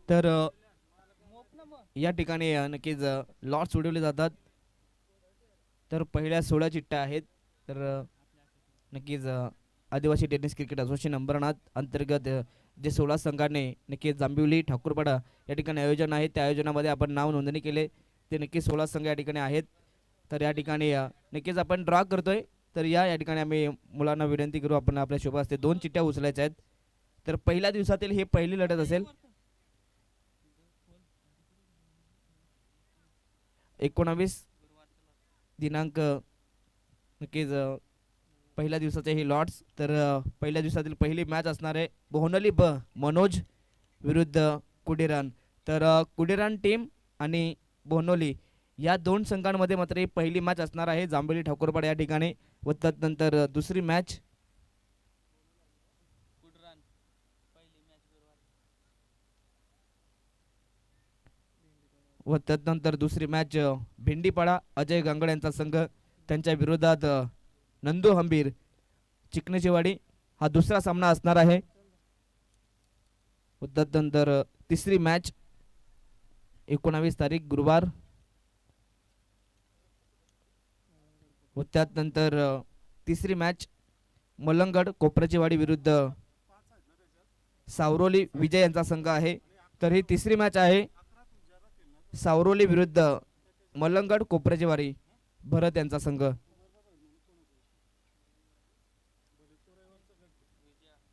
तर या ठिकाणी नक्कीच लॉट्स उडवले जातात. तर पहिल्या 16 चिठ्ठ्या आहेत. तर नक्कीच आदिवासी टेनिस क्रिकेट असोसिएशन अंबरनाथ अंतर्गत जे 16 संघाने नक्कीच जांभिवली ठाकूरपाडा या ठिकाणी आयोजन आहे, त्या आयोजनामध्ये आपण नाव नोंदणी केले. ते नक्कीच 16 संघ या ठिकाणी आहेत. तर या ठिकाणी नक्कीच आपण ड्रॉ करतोय. तर या ठिकाणी आम्ही मुलांना विनंती करू, आपण आपल्या शुभ हस्ते 2 चिठ्ठ्या उचलायच्या आहेत. तर पहिल्या दिवसातील ही पहिली लढत असेल. 19 दिनांक नक्कीच पहिल्या दिवसाचे हे लॉर्ड्स. तर पहिल्या दिवसातील पहिली मॅच असणार आहे बोहनली ब मनोज विरुद्ध कुडेरान. तर कुडेरान टीम आणि बोहनोली या दोन संघांमध्ये मात्र ही पहिली मॅच असणार आहे जांभेली ठाकूरपाडा या ठिकाणी. व त्यानंतर दुसरी मॅच व त्यानंतर दुसरी मॅच भेंडीपाडा अजय गांगड यांचा संघ त्यांच्या विरोधात नंदू हंबीर चिकनेचीवाडी हा दुसरा सामना असणार आहे. व त्यानंतर तिसरी मॅच 19 तारीख गुरुवार. व त्यानंतर तिसरी मॅच मलंगड कोपराचीवाडी विरुद्ध सावरोली विजय यांचा संघ आहे. तर ही तिसरी मॅच आहे सावरोली विरुद्ध मलंगड कोपराचीवाडी भरत यांचा संघ.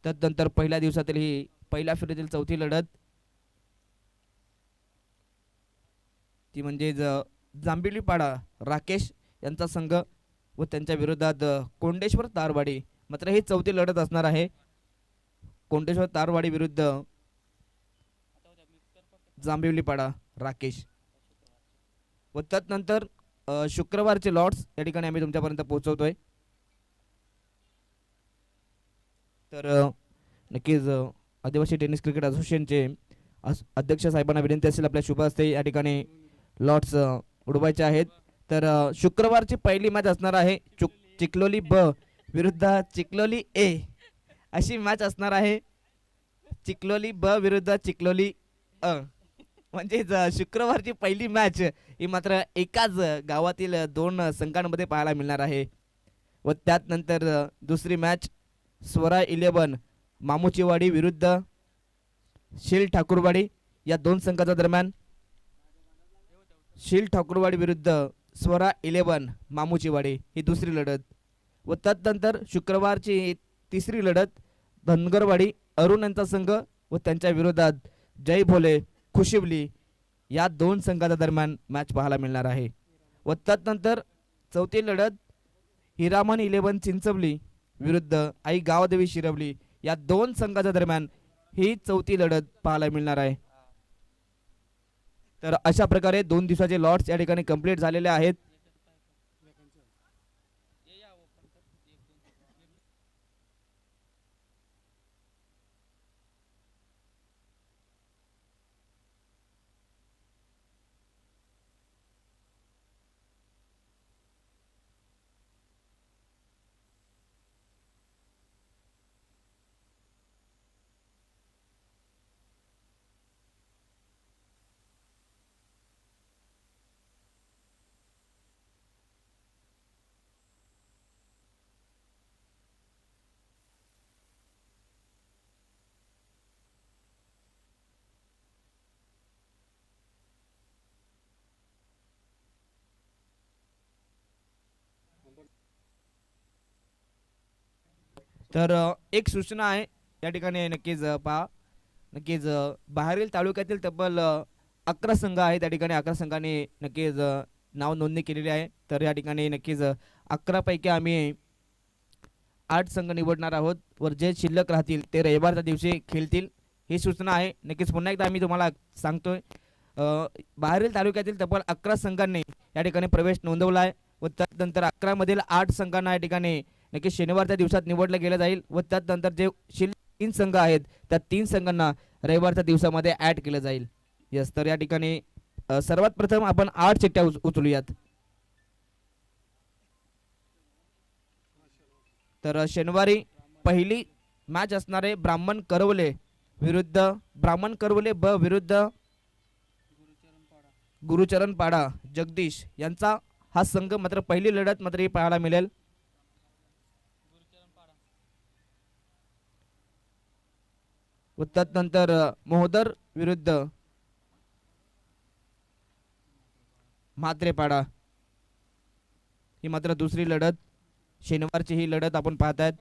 त्यानंतर पहिल्या दिवसातील ही पहिल्या फेरीतील चौथी लढत ती म्हणजे जांभिलीपाडा राकेश यांचा संघ व त्यांच्या विरोधात कोंडेश्वर तारवाडी. मात्र ही चौथी लढत असणार आहे कोंडेश्वर तारवाडी विरुद्ध जांभिवलीपाडा राकेश. व त्यानंतर शुक्रवारचे लॉट्स या ठिकाणी आम्ही तुमच्यापर्यंत पोहोचवतोय. तर नक्कीच आदिवासी टेनिस क्रिकेट असोसिएशनचे अध्यक्ष साहेबांना विनंती असेल आपल्या शुभ हस्ते या ठिकाणी लॉट्स उडवायचे आहेत. तर शुक्रवारची पहिली मॅच असणार आहे चिखलोली ब विरुद्ध चिखलोली ए अशी मॅच असणार आहे. चिखलोली ब विरुद्ध चिखलोली अ म्हणजे शुक्रवारची पहिली मॅच ही मात्र एकाच गावातील दोन संघांमध्ये पाहायला मिळणार आहे. व त्यानंतर दुसरी मॅच स्वरा 11 मामुचीवाडी विरुद्ध शील ठाकूरवाडी या दोन संघाच्या दरम्यान. शील ठाकूरवाडी विरुद्ध स्वरा 11 मामुचीवाडी ही दुसरी लढत. व त्यानंतर शुक्रवारची तिसरी लढत धनगरवाडी अरुण यांचा संघ व त्यांच्या विरोधात जय भोले खुशिवली या दोन संघाच्या दरम्यान मॅच पाहायला मिळणार आहे. व त्यानंतर चौथी लढत हिरामन 11 चिंचवली विरुद्ध आई गावदेवी शिरवली या दोन संघाच्या दरम्यान ही चौथी लढत पाहायला मिळणार आहे. तर अशा प्रकारे 2 दिवसाचे लॉट्स या ठिकाणी कंप्लीट झालेले आहेत. तर एक सूचना आहे या ठिकाणी नक्कीच पहा. नक्कीच बाहेरील तालुक्यातील तब्बल 11 संघ आहेत. त्या ठिकाणी 11 संघांनी नक्कीच नाव नोंदणी केलेली आहे. तर या ठिकाणी नक्कीच 11 पैकी आम्ही 8 संघ निवडणार आहोत वर जे शिल्लक राहतील ते रविवारच्या दिवशी खेळतील ही सूचना आहे. नक्कीच पुन्हा एकदा आम्ही तुम्हाला सांगतोय बाहेरील तालुक्यातील तब्बल 11 संघांनी या ठिकाणी प्रवेश नोंदवला आहे. व त्यानंतर 11 मधील 8 संघांना या ठिकाणी नक्कीच शनिवारच्या दिवसात निवडलं गेलं जाईल. व त्यानंतर जे शिल्लक 3 संघ आहेत त्या 3 संघांना रविवारच्या दिवसामध्ये ॲड केलं जाईल. यस, तर या ठिकाणी सर्वात प्रथम आपण 8 चिठ्ठ्या उचलूयात. तर शनिवारी पहिली मॅच असणार आहे ब्राह्मण करवले विरुद्ध ब्राह्मण करवले ब विरुद्ध गुरुचरण पाडा जगदीश यांचा हा संघ मात्र पहिली लढत मात्र ही पाहायला मिळेल. व तदनंतर मोहदर विरुद्ध म्हात्रेपाडा ही मात्र दुसरी लढत शनिवारची ही लढत आपण पाहतायत.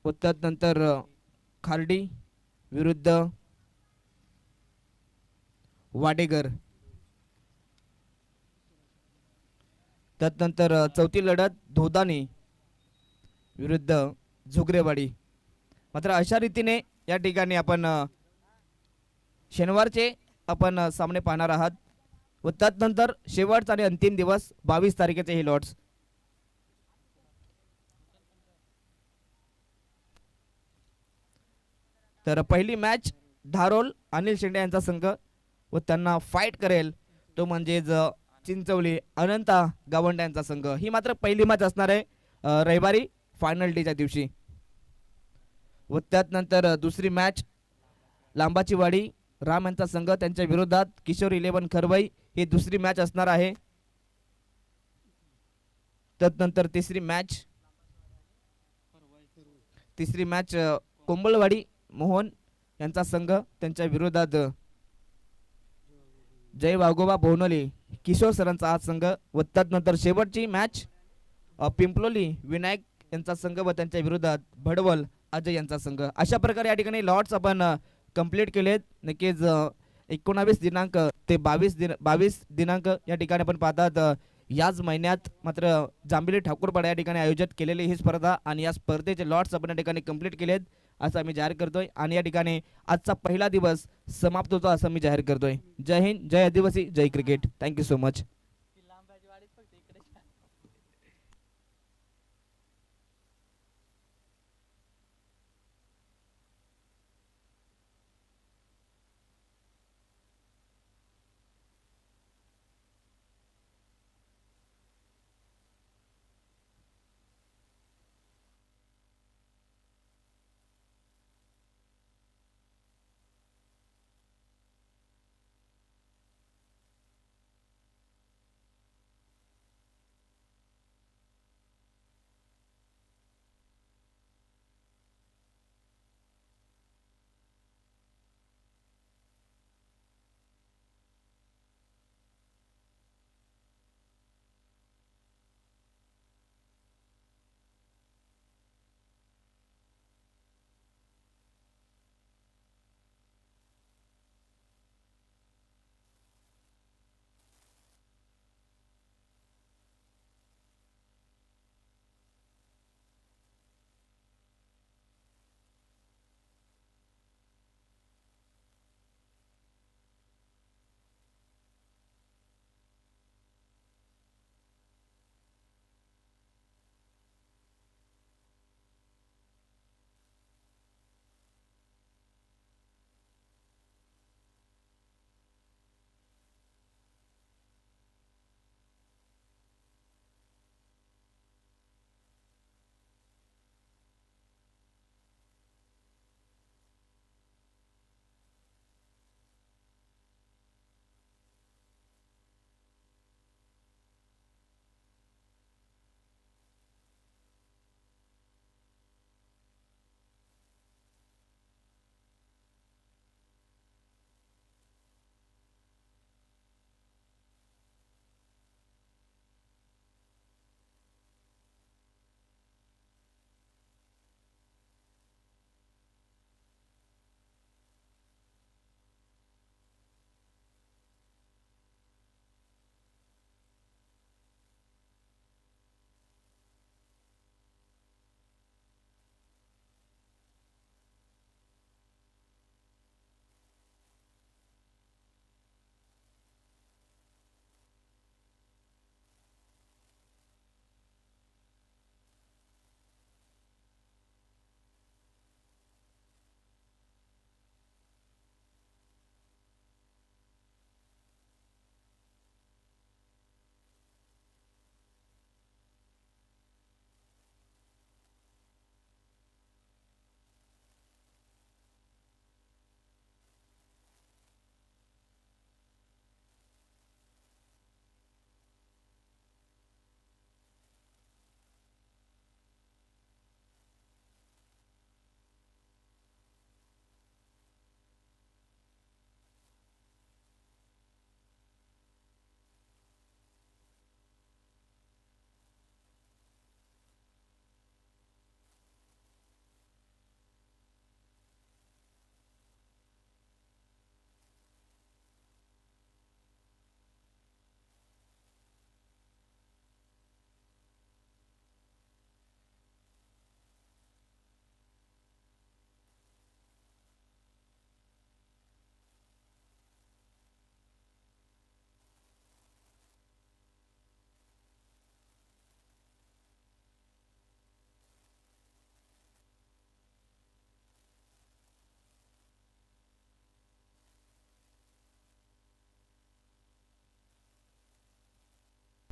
व तदनंतर खार्डी विरुद्ध वाडेगर. तदनंतर चौथी लढत धोदानी विरुद्ध झुगरेवाडी. मात्र अशा रीतीने या ठिकाणी आपण शनिवारचे आपण सामने पाहणार आहात. व त्यानंतर शेवटचा आणि अंतिम दिवस 22 तारखेचे हे लॉट्स. तर पहिली मॅच धारोल अनिल शेंडे यांचा संघ व त्यांना फाईट करेल तो म्हणजेच चिंचवली अनंता गावंडे यांचा संघ. ही मात्र पहिली मॅच असणार आहे रविवारी फायनल डेच्या दिवशी. व त्यानंतर दुसरी मॅच लांबाची वाडी राम यांचा संघ त्यांच्या विरोधात किशोर 11 खरवई ही दुसरी मॅच असणार आहे. त्यानंतर तिसरी मॅच कोंबळवाडी मोहन यांचा संघ त्यांच्या विरोधात जय वाघोबा भोवनली किशोर सरांचा हा संघ. व त्यानंतर शेवटची मॅच पिंपलोली विनायक यांचा संघ व त्यांच्या विरोधात भडवल अजय यांचा संघ. अशा प्रकारे या ठिकाणी लॉट्स आपण कंप्लीट केलेत. नक्कीच 19 दिनांक ते 22 दिनांक या ठिकाणी आपण पाहतात याच महिन्यात मात्र जांभिली ठाकूरपाडा या ठिकाणी आयोजित केलेली ही स्पर्धा आणि या स्पर्धेचे लॉट्स आपण या ठिकाणी कंप्लीट केलेत असं आम्ही जाहीर करतोय. आणि या ठिकाणी आजचा पहिला दिवस समाप्त होतो असं मी जाहीर करतोय. जय हिंद, जय आदिवासी, जय क्रिकेट. Thank you so much.